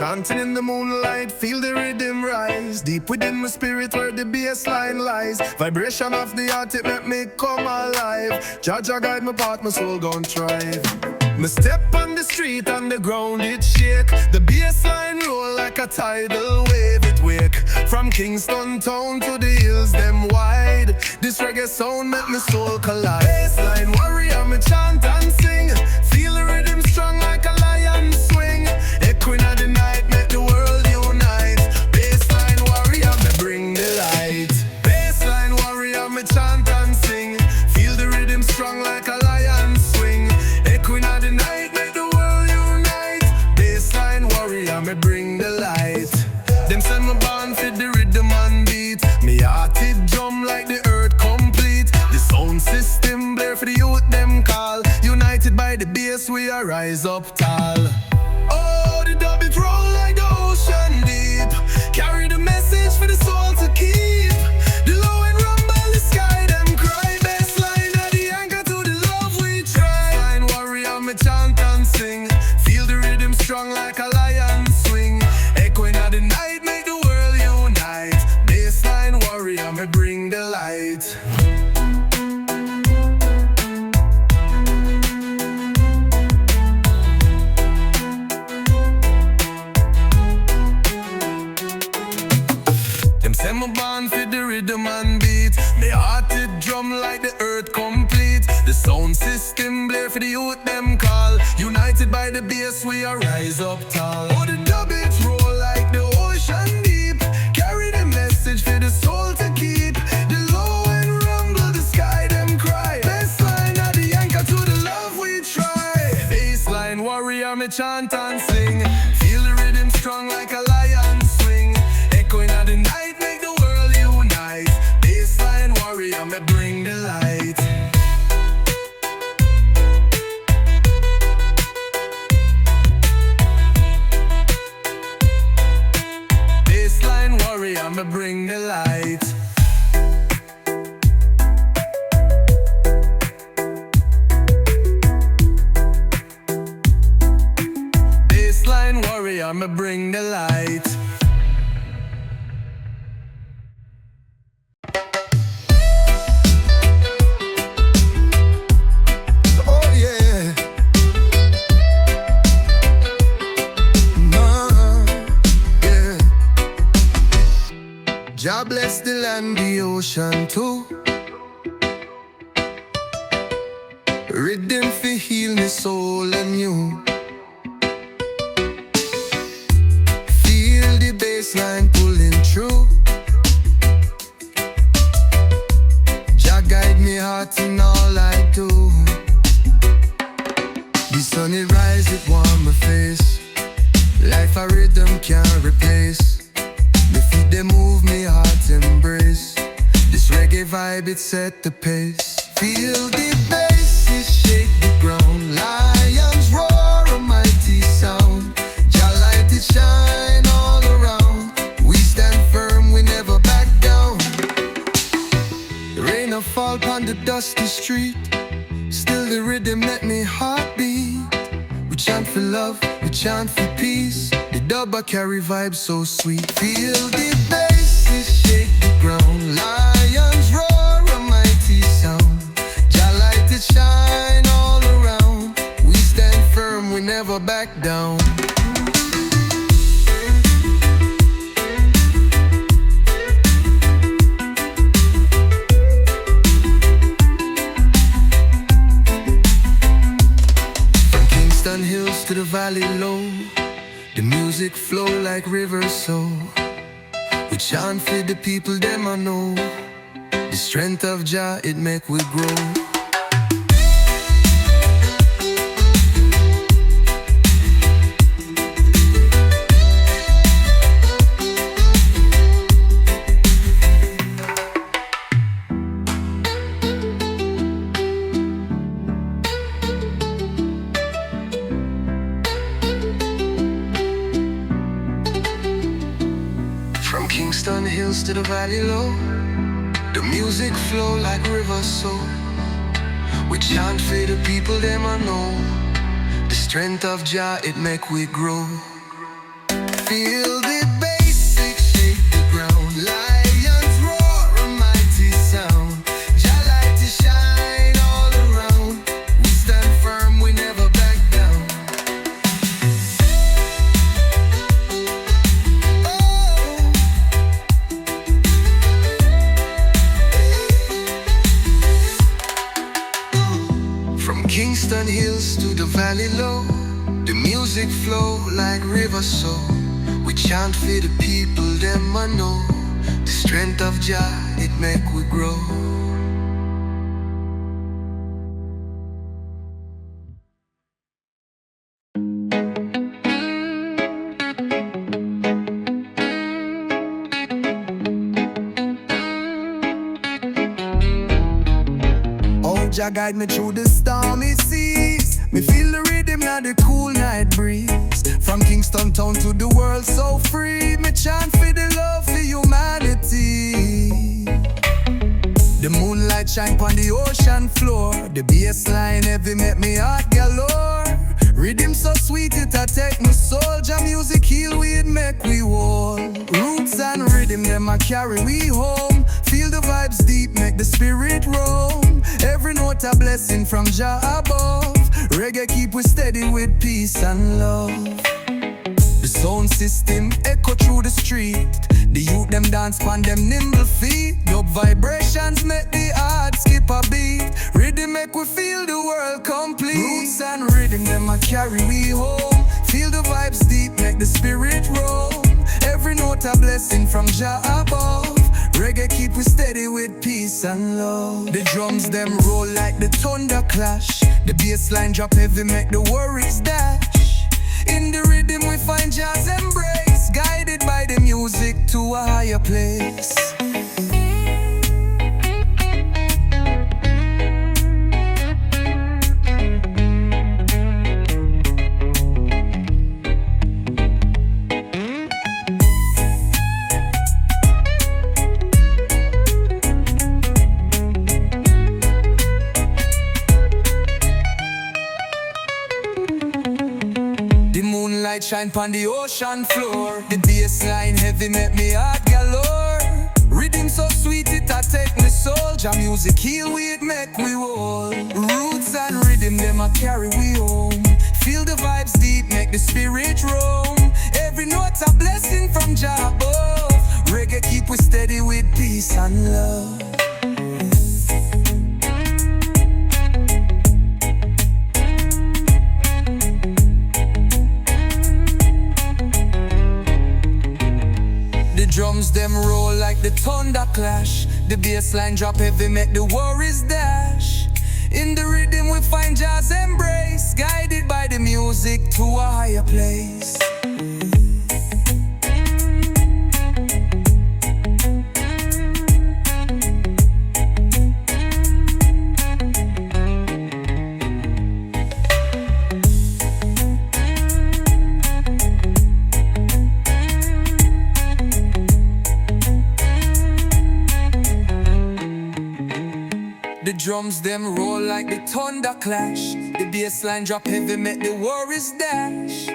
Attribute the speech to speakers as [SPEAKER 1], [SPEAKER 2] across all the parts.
[SPEAKER 1] Chanting in the moonlight, feel the rhythm rise. Deep within my spirit where the bassline lies. Vibration of the heart, it make me come alive. Jah guide my path, my soul gon' thrive. Me step on the street and the ground it shake. The bassline roll like a tidal wave it wake. From Kingston town to the hills them wide. This reggae sound make me soul collide. Bassline warrior, me chant and sing. Feel the rhythm strong like a lion swing. Echoing of the night, make the world unite. Bassline warrior, me bring the light. Bassline warrior, me chant and sing. Feel the rhythm strong like a lion swing. Echoing of the night, make the world unite. Bassline warrior, me bring the light. Them send me born for the rhythm and beat. Me heart it drum like the earth complete. The sound system blare for the youth them call. United by the bass, we arise up tall. Oh, the dub it roll like the ocean deep. Carry the message for the soul to keep. The low and rumble, the sky them cry. Bassline at the anchor to the love we try. Bassline warrior, me chant and sing. Feel the rhythm strong like a lion swing. Echoing of the night, make the world unite. Bassline warrior, me bring the light. Them me born for the rhythm and beat. Me heart it drum like the earth complete. The sound system blare for the youth them call. United by the bass, we arise up tall. Oh, the dub it roll like the ocean deep. Carry the message for the soul to keep. The low and rumble, the sky them cry. Bassline at the anchor to the love we try. Bassline warrior, me chant and sing. Feel the rhythm strong like a lion swing. Echoing at the night, make the world unite. Bassline warrior, me bring the light. Bassline warrior, me bring the light. Bassline warrior, me bring the light. Jah bless the land, the ocean too. Rhythm fi heal me soul and you. Feel the bassline pulling through. Jah guide me heart in all I do. The sun it rise, it warm my face. Life a rhythm can't replace. Me feet they move, me heart embrace. This reggae vibe, it set the pace. Feel the bass, it shake the ground. Lions roar, a mighty sound. Jah light it shine all around. We stand firm, we never back down. Rain or fall upon the dusty street. Still the rhythm let me heartbeat. We chant for love, we chant for peace. The dub a carry vibes so sweet. Feel the bass, it shake the ground. Lions roar, a mighty sound. Jah light it shine all around. We stand firm, we never back down. From Kingston hills to the valley low, the music flow like rivers so. We chant for the people them I know. The strength of Jah, it make we grow. From Kingston hills to the valley low, the music flow like rivers so. We chant for the people them I know. The strength of Jah, it make we grow. Feel the basic shake the ground. Lions roar a mighty sound. Jah light to shine all around. We stand firm, we never back down. From Kingston Hills to the valley low, the music flow like river so. We chant for the people, them I know. The strength of Jah, it make we grow. Oh, Jah guide me through the stormy seas. Me feel the rhythm of the cool night breeze. From Kingston town to the world so free. Me chant for the love for humanity. The moonlight shine on the ocean floor. The bass line heavy make me heart galore. Rhythm so sweet it a take my soul. Jah music heal we it make we whole. Roots and rhythm them a carry we home. Feel the vibes deep make the spirit roam. Every note a blessing from Jah above. Reggae keep we steady with peace and love. The sound system echo through the street. The youth them dance on them nimble feet. Dub vibrations make the heart skip a beat. Rhythm make we feel the world complete. Roots and rhythm them a carry we home. Feel the vibes deep make the spirit roam. Every note a blessing from Jah above. Reggae keep we steady with peace and love. The drums them roll like the thunder clash. The bass line drop heavy make the worries dash. In the rhythm we find Jah's embrace. Guided by the music to a higher place. Light shine pon the ocean floor. The bass line heavy make me heart galore. Rhythm so sweet it a take me soul. Jah music heal we it make we whole. Roots and rhythm them a carry we home. Feel the vibes deep make the spirit roam. Every note a blessing from Jah above. Reggae keep we steady with peace and love. Drums them roll like the thunder clash. The bass line drop heavy make the worries dash. In the rhythm we find Jah's embrace. Guided by the music to a higher place. The drums them roll like the thunder clash. The bass line drop heavy make the worries dash.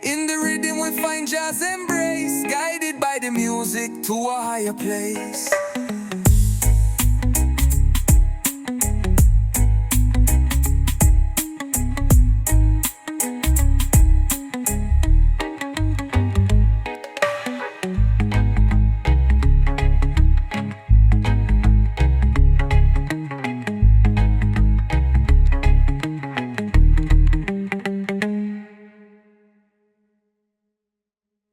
[SPEAKER 1] In the rhythm we find Jah's embrace. Guided by the music to a higher place.